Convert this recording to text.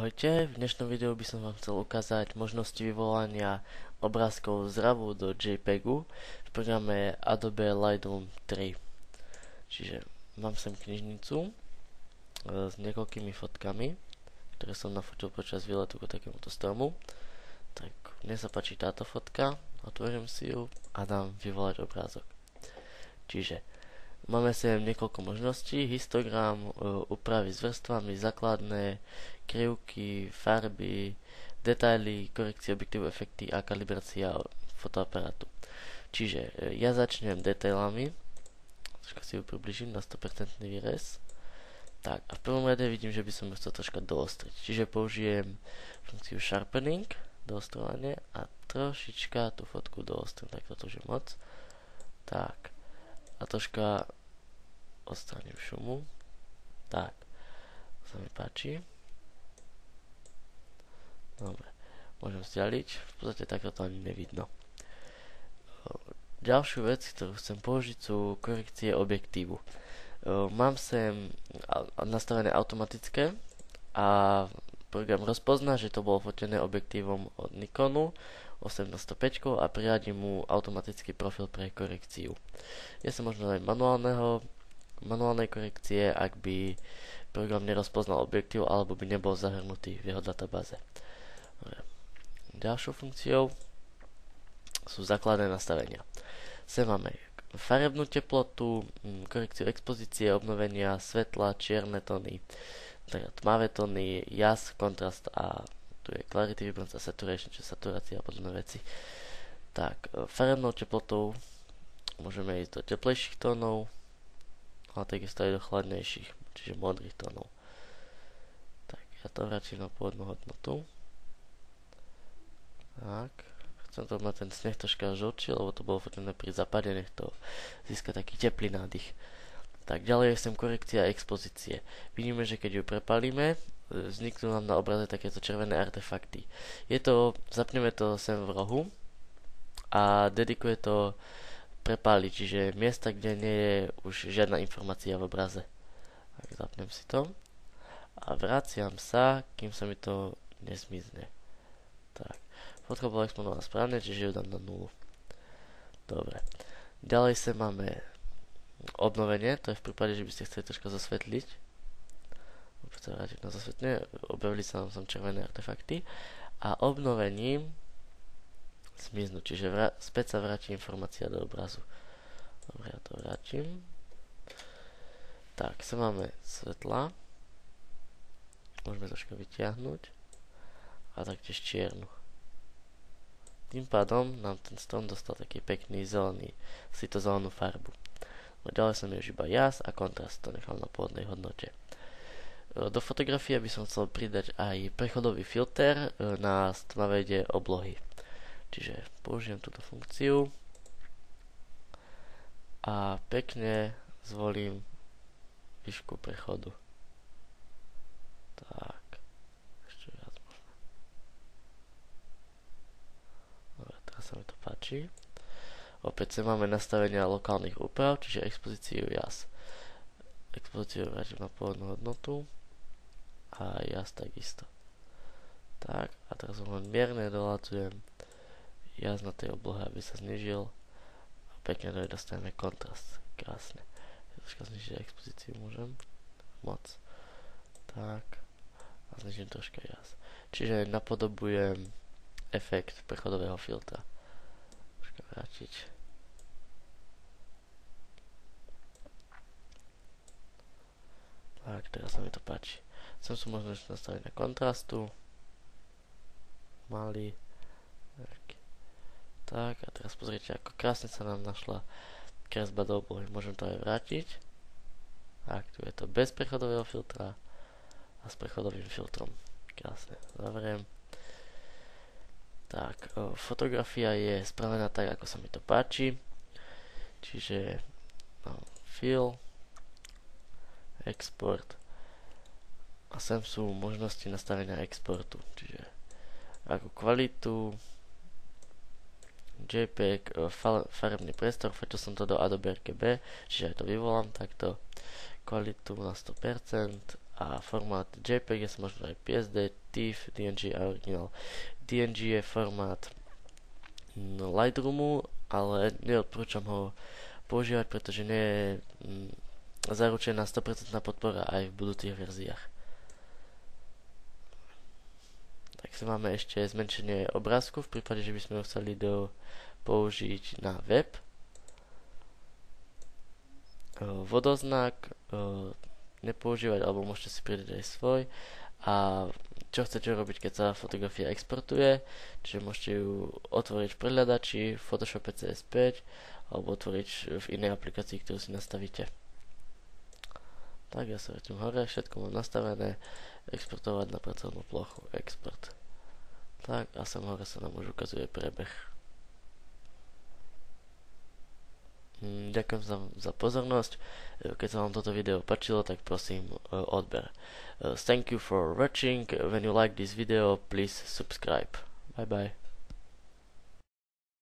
Ahojte, v dnešnom videu by som vám chcel ukázať možnosti vyvolania obrázkov z RAWu do JPEGu v programe Adobe Lightroom 3. Čiže mám sem knižnicu s niekoľkými fotkami, ktoré som nafotil počas výletu k takémuto stromu. Tak mne sa páči táto fotka, otvorím si ju a dám vyvolať obrázok. Čiže máme sem niekoľko možností: histogram, úpravy s vrstvami, základné, krivky, farby, detaily, korekcie objektívu, efekty a kalibrácia fotoaparátu. Čiže ja začnem detailami, troška si ju približím na 100% výrez. Tak, a v prvom rade vidím, že by som ju chcel troška doostriť. Čiže použijem funkciu sharpening, doostrovanie, a trošička tú fotku doostrím, tak toto už je moc. Tak. A troška odstraním šumu. Tak. To sa mi páči. Dobre. Môžem vzdialiť. V podstate takto to ani nevidno. Ďalšiu vec, ktorú chcem použiť, sú korekcie objektívu. Mám sem nastavené automatické a program rozpozná, že to bolo fotené objektívom od Nikonu 8-105 a priradí mu automatický profil pre korekciu. Je sa možno aj manuálnej korekcie, ak by program nerozpoznal objektív alebo by nebol zahrnutý v jeho databáze. Ďalšou funkciou sú základné nastavenia. Sem máme farebnú teplotu, korekciu expozície, obnovenia svetla, čierne tóny, tmavé tóny, jas, kontrast a tu je clarity, vibrance a saturation, čiže saturácia a podobné veci. Tak, farebnou teplotou môžeme ísť do teplejších tónov, ale takisto aj do chladnejších, čiže modrých tónov. Tak, ja to vrátim na pôvodnú hodnotu. Tak, chcem to mať ten sneh troška žlčí, lebo to bolo fotené pri západe, nech to získa taký teplý nádych. Tak, ďalej je sem korekcia expozície. Vidíme, že keď ju prepálime, vzniknú nám na obraze takéto červené artefakty. Zapneme to sem v rohu a dedikuje to prepáliť, čiže miesta, kde nie je už žiadna informácia v obraze. Tak zapnem si to a vraciam sa, kým sa mi to nezmizne. Tak, fotka bola exponovaná správne, čiže ju dám na 0. Dobre. Ďalej sa máme obnovenie, to je v prípade, že by ste chceli troška zasvetliť. Opäť sa vrátiť na zasvetlenie, objavili sa nám tam červené artefakty a obnovením zmiznú, čiže späť sa vráti informácia do obrazu. Dobre, ja to vrátim. Tak, sa máme svetla, môžeme troška vytiahnuť a taktiež čiernu. Tým pádom nám ten strom dostal taký pekný zelený, sitozelenú farbu. No ďalej som je už iba jas a kontrast, to nechal na pôvodnej hodnote. Do fotografie by som chcel pridať aj prechodový filter na tmavé oblohy. Čiže použijem túto funkciu a pekne zvolím výšku prechodu. Tak, ešte viac možno. Dobre, teraz sa mi to páči. Opäť sa máme nastavenia lokálnych úprav, čiže expozíciu jas. Expozíciu vrátim na pôvodnú hodnotu a jas takisto. Tak, a teraz len mierne doľacujem jas na tej oblohe, aby sa znižil a pekne dostaneme kontrast. Krásne. Troška znižiť expozíciu môžem. Moc. Tak. A znižím troška jas. Čiže napodobujem efekt prechodového filtra. Troška vrátiť. Tak, teraz sa mi to páči. Chcem sú možnosť nastaviť na kontrastu. Malý. Tak, a teraz pozrite, ako krásne sa nám našla kresba do oblohy. Môžem to aj vrátiť. Tak, tu je to bez prechodového filtra a s prechodovým filtrom. Krásne, zavriem. Tak, fotografia je spravená tak, ako sa mi to páči. Čiže fill, export a sem sú možnosti nastavenia exportu, čiže ako kvalitu, JPEG, farebný priestor, fotil som to do Adobe RGB, čiže aj to vyvolám takto, kvalitu na 100% a formát JPEG je možno aj PSD, TIFF, DNG a originál. DNG je formát Lightroomu, ale neodporúčam ho používať, pretože nie je zaručená 100% podpora aj v budúcich verziách. Tak si máme ešte zmenšenie obrázku v prípade, že by sme ho chceli použiť na web. Vodoznak nepoužívať, alebo môžete si pridať aj svoj. A čo chcete robiť, keď sa fotografia exportuje, čiže môžete ju otvoriť v prehľadači, v Photoshope CS5 alebo otvoriť v inej aplikácii, ktorú si nastavíte. Tak, ja sa vrátim hore, všetko mám nastavené, exportovať na pracovnú plochu, export. Tak, a sem hore sa nám už ukazuje prebeh. Ďakujem za pozornosť. Keď sa vám toto video páčilo, tak prosím odber. Thank you for watching. When you like this video, please subscribe. Bye bye.